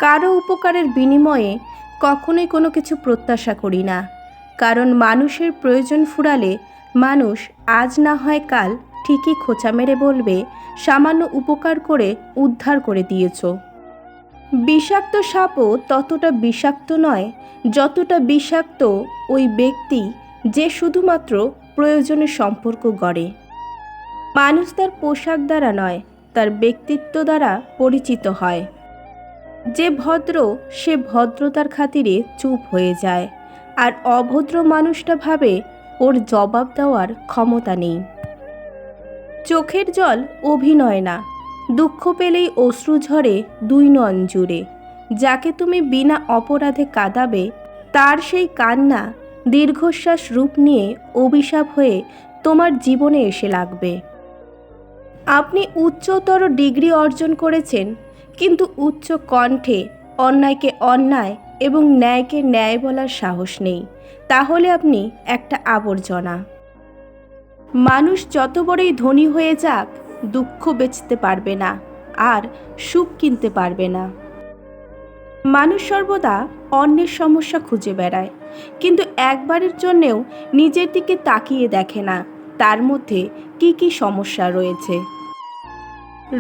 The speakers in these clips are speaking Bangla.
কারো উপকারের বিনিময়ে কখনোই কোনো কিছু প্রত্যাশা করি না, কারণ মানুষের প্রয়োজন ফুরালে মানুষ আজ না হয় কাল ঠিকই খোঁচা মেরে বলবে, সামান্য উপকার করে উদ্ধার করে দিয়েছ। বিষাক্ত সাপও ততটা বিষাক্ত নয় যতটা বিষাক্ত ওই ব্যক্তি যে শুধুমাত্র প্রয়োজনে সম্পর্ক গড়ে। মানুষ তার পোশাক দ্বারা নয়, তার ব্যক্তিত্ব দ্বারা পরিচিত হয়। যে ভদ্র সে ভদ্রতার খাতিরে চুপ হয়ে যায়, আর অভদ্র মানুষটা ভাবে ওর জবাব দেওয়ার ক্ষমতা নেই। চোখের জল অভিনয় না, দুঃখ পেলেই অশ্রু ঝরে দুই নয়ন জুড়ে। যাকে তুমি বিনা অপরাধে কাঁদাবে তার সেই কান্না দীর্ঘশ্বাস রূপ নিয়ে অভিশাপ হয়ে তোমার জীবনে এসে লাগবে। আপনি উচ্চতর ডিগ্রি অর্জন করেছেন, কিন্তু উচ্চ কণ্ঠে অন্যায়কে অন্যায় এবং ন্যায়কে ন্যায় বলার সাহস নেই, তাহলে আপনি একটা আবর্জনা। মানুষ যত বড়ই ধনী হয়ে যাক, দুঃখ বেচতে পারবে না, আর সুখ কিনতে পারবে না। মানুষ সর্বদা অন্যের সমস্যা খুঁজে বেড়ায়, কিন্তু একবারের জন্যেও নিজের দিকে তাকিয়ে দেখে না তার মধ্যে কি কি সমস্যা রয়েছে।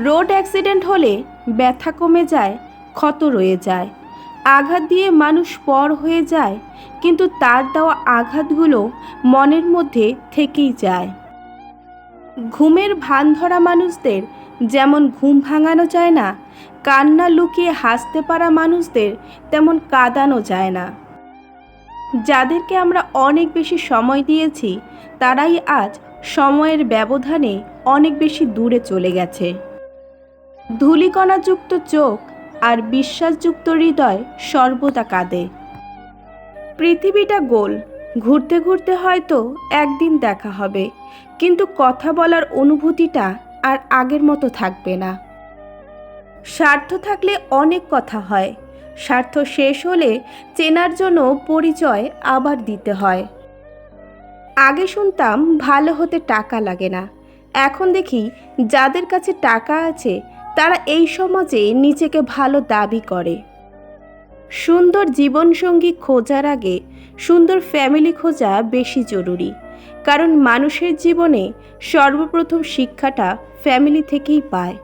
রোড অ্যাক্সিডেন্ট হলে ব্যথা কমে যায়, ক্ষত রয়ে যায়। আঘাত দিয়ে মানুষ পর হয়ে যায়, কিন্তু তার দেওয়া আঘাতগুলো মনের মধ্যে থেকেই যায়। ঘুমের ভান ধরা মানুষদের যেমন ঘুম ভাঙানো যায় না, কান্না লুকিয়ে হাসতে পারা মানুষদের তেমন কাঁদানো যায় না। যাদেরকে আমরা অনেক বেশি সময় দিয়েছি তারাই আজ সময়ের ব্যবধানে অনেক বেশি দূরে চলে গেছে। ধূলিকণাযুক্ত চোখ আর বিশ্বাসযুক্ত হৃদয় সর্বদা কাঁদে। পৃথিবীটা গোল, ঘুরতে ঘুরতে হয়তো একদিন দেখা হবে, কিন্তু কথা বলার অনুভূতিটা আর আগের মতো থাকবে না। স্বার্থ থাকলে অনেক কথা হয়, স্বার্থ শেষ হলে চেনার জন্য পরিচয় আবার দিতে হয়। আগে শুনতাম ভালো হতে টাকা লাগে না, এখন দেখি যাদের কাছে টাকা আছে তারা এই সমাজে নিজেকে ভালো দাবি করে। সুন্দর জীবনসঙ্গী খোঁজার আগে সুন্দর ফ্যামিলি খোঁজা বেশি জরুরি, কারণ মানুষের জীবনে সর্বপ্রথম শিক্ষাটা ফ্যামিলি থেকেই পায়।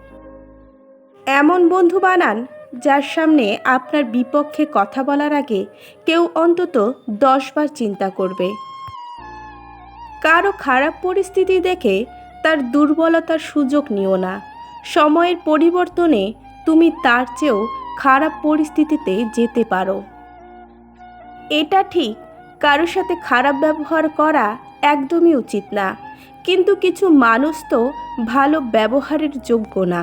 এমন বন্ধু বানান যার সামনে আপনার বিপক্ষে কথা বলার আগে কেউ অন্তত 10 বার চিন্তা করবে। কারো খারাপ পরিস্থিতি দেখে তার দুর্বলতার সুযোগ নিও না। সময়ের পরিবর্তনে তুমি তার চেয়েও খারাপ পরিস্থিতিতে যেতে পারো। এটা ঠিক, কারো সাথে খারাপ ব্যবহার করা একদমই উচিত না, কিন্তু কিছু মানুষ তো ভালো ব্যবহারের যোগ্য না।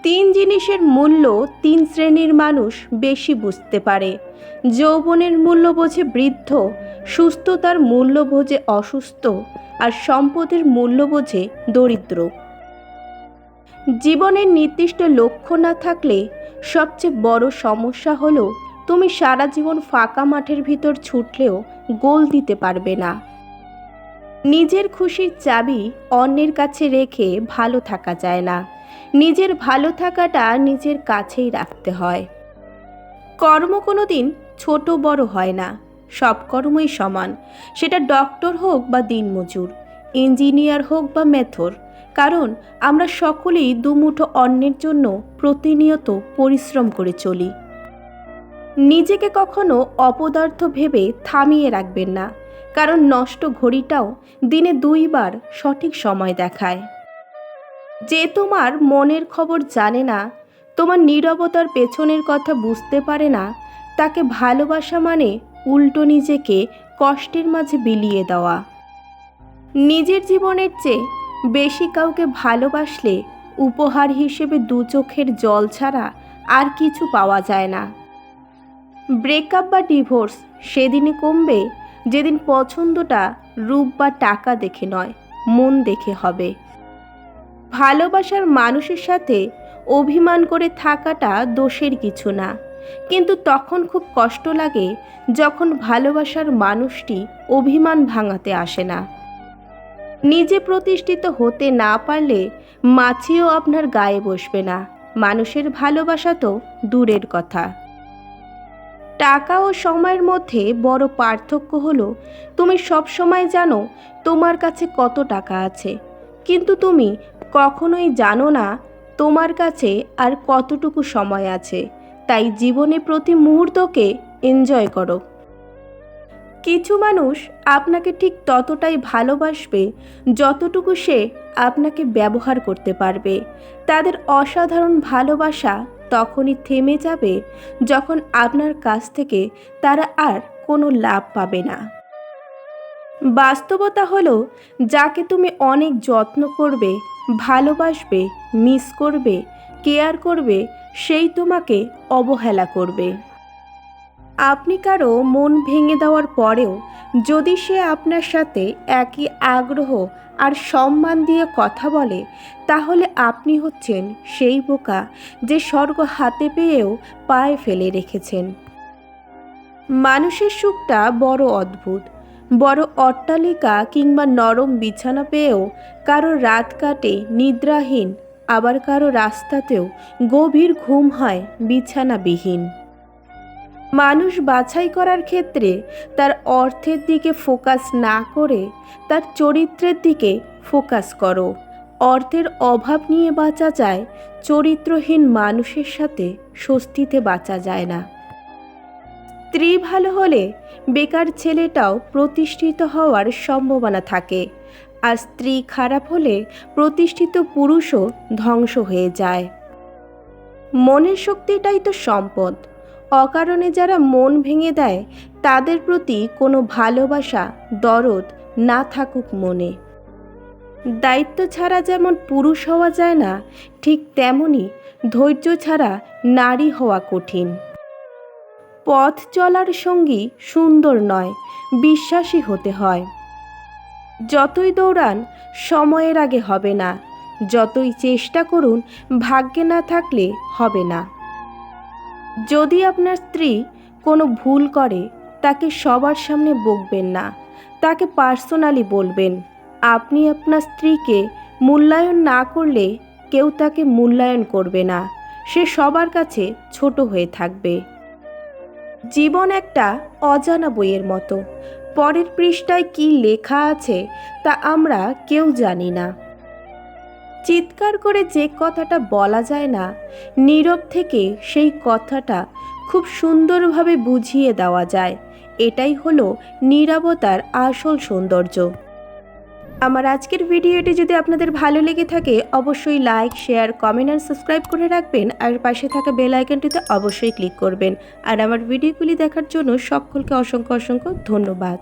3 জিনিসের মূল্য 3 শ্রেণীর মানুষ বেশি বুঝতে পারে। যৌবনের মূল্য বোঝে বৃদ্ধ, সুস্থতার মূল্য বোঝে অসুস্থ, আর সম্পদের মূল্য বোঝে দরিদ্র। জীবনের নির্দিষ্ট লক্ষ্য না থাকলে সবচেয়ে বড় সমস্যা হলো তুমি সারা জীবন ফাঁকা মাঠের ভিতর ছুটলেও গোল দিতে পারবে না। নিজের খুশির চাবি অন্যের কাছে রেখে ভালো থাকা যায় না, নিজের ভালো থাকাটা নিজের কাছেই রাখতে হয়। কর্ম কোনো দিন ছোট বড় হয় না, সব কর্মই সমান, সেটা ডক্টর হোক বা দিনমজুর, ইঞ্জিনিয়ার হোক বা মেথর, কারণ আমরা সকলেই দুমুঠো অন্যের জন্য প্রতিনিয়ত পরিশ্রম করে চলি। নিজেকে কখনো অপদার্থ ভেবে থামিয়ে রাখবেন না, কারণ নষ্ট ঘড়িটাও দিনে 2 বার সঠিক সময় দেখায়। যে তোমার মনের খবর জানে না, তোমার নীরবতার পেছনের কথা বুঝতে পারে না, তাকে ভালোবাসা মানে উল্টো নিজেকে কষ্টের মাঝে বিলিয়ে দেওয়া। নিজের জীবনের চেয়ে বেশি কাউকে ভালোবাসলে উপহার হিসেবে 2 চোখের জল ছাড়া আর কিছু পাওয়া যায় না। ব্রেকআপ বা ডিভোর্স সেদিনই কমবে যেদিন পছন্দটা রূপ বা টাকা দেখে নয়, মন দেখে হবে। ভালোবাসার মানুষের সাথে অভিমান করে থাকাটা দোষের কিছু না, কিন্তু তখন খুব কষ্ট লাগে যখন ভালোবাসার মানুষটি অভিমান ভাঙাতে আসে না। নিজে প্রতিষ্ঠিত হতে না পারলে মাছিও আপনার গায়ে বসবে না, মানুষের ভালোবাসা তো দূরের কথা। টাকা ও সময়ের মধ্যে বড় পার্থক্য হলো তুমি সব সময় জানো তোমার কাছে কত টাকা আছে, কিন্তু তুমি কখনোই জানো না তোমার কাছে আর কতটুকু সময় আছে। তাই জীবনে প্রতি মুহূর্তকে এনজয় করো। কিছু মানুষ আপনাকে ঠিক ততটাই ভালোবাসবে যতটুকু সে আপনাকে ব্যবহার করতে পারবে। তাদের অসাধারণ ভালোবাসা তখনই থেমে যাবে যখন আপনার কাছ থেকে তারা আর কোনো লাভ পাবে না। বাস্তবতা হলো, যাকে তুমি অনেক যত্ন করবে, ভালোবাসবে, মিস করবে, কেয়ার করবে, সেই তোমাকে অবহেলা করবে। আপনি কারো মন ভেঙে দেওয়ার পরেও যদি সে আপনার সাথে একই আগ্রহ আর সম্মান দিয়ে কথা বলে, তাহলে আপনি হচ্ছেন সেই বোকা যে স্বর্গ হাতে পেয়েও পায়ে ফেলে রেখেছেন। মানুষের সুখটা বড় অদ্ভুত। বড় অট্টালিকা কিংবা নরম বিছানা পেয়েও কারো রাত কাটে নিদ্রাহীন, আবার কারো রাস্তাতেও গভীর ঘুম হয় বিছানাবিহীন। মানুষ বাছাই করার ক্ষেত্রে তার অর্থের দিকে ফোকাস না করে তার চরিত্রের দিকে ফোকাস করো। অর্থের অভাব নিয়ে বাঁচা যায়, চরিত্রহীন মানুষের সাথে স্বস্তিতে বাঁচা যায় না। স্ত্রী ভালো হলে বেকার ছেলেটাও প্রতিষ্ঠিত হওয়ার সম্ভাবনা থাকে, আর স্ত্রী খারাপ হলে প্রতিষ্ঠিত পুরুষও ধ্বংস হয়ে যায়। মনের শক্তিটাই তো সম্পদ। অকারণে যারা মন ভেঙে দেয় তাদের প্রতি কোনো ভালোবাসা, দরদ না থাকুক মনে। দায়িত্ব ছাড়া যেমন পুরুষ হওয়া যায় না, ঠিক তেমনি ধৈর্য ছাড়া নারী হওয়া কঠিন। পথ চলার সঙ্গী সুন্দর নয়, বিশ্বাসী হতে হয়। যতই দৌড়ান সময়ের আগে হবে না, যতই চেষ্টা করুন ভাগ্যে না থাকলে হবে না। যদি আপনার স্ত্রী কোনো ভুল করে তাকে সবার সামনে বকবেন না, তাকে পার্সোনালি বলবেন। আপনি আপনার স্ত্রীকে মূল্যায়ন না করলে কেউ তাকে মূল্যায়ন করবে না, সে সবার কাছে ছোট হয়ে থাকবে। জীবন একটা অজানা বইয়ের মতো, পরের পৃষ্ঠায় কী লেখা আছে তা আমরা কেউ জানি না। চিৎকার করে যে কথাটা বলা যায় না, নীরব থেকে সেই কথাটা খুব সুন্দরভাবে বুঝিয়ে দেওয়া যায়। এটাই হলো নীরবতার আসল সৌন্দর্য। আমার আজকের ভিডিওটি যদি আপনাদের ভালো লেগে থাকে অবশ্যই লাইক, শেয়ার, কমেন্ট আর সাবস্ক্রাইব করে রাখবেন, আর পাশে থাকা বেল আইকনটিতে অবশ্যই ক্লিক করবেন। আর আমার ভিডিওগুলি দেখার জন্য সকলকে অসংখ্য অসংখ্য ধন্যবাদ।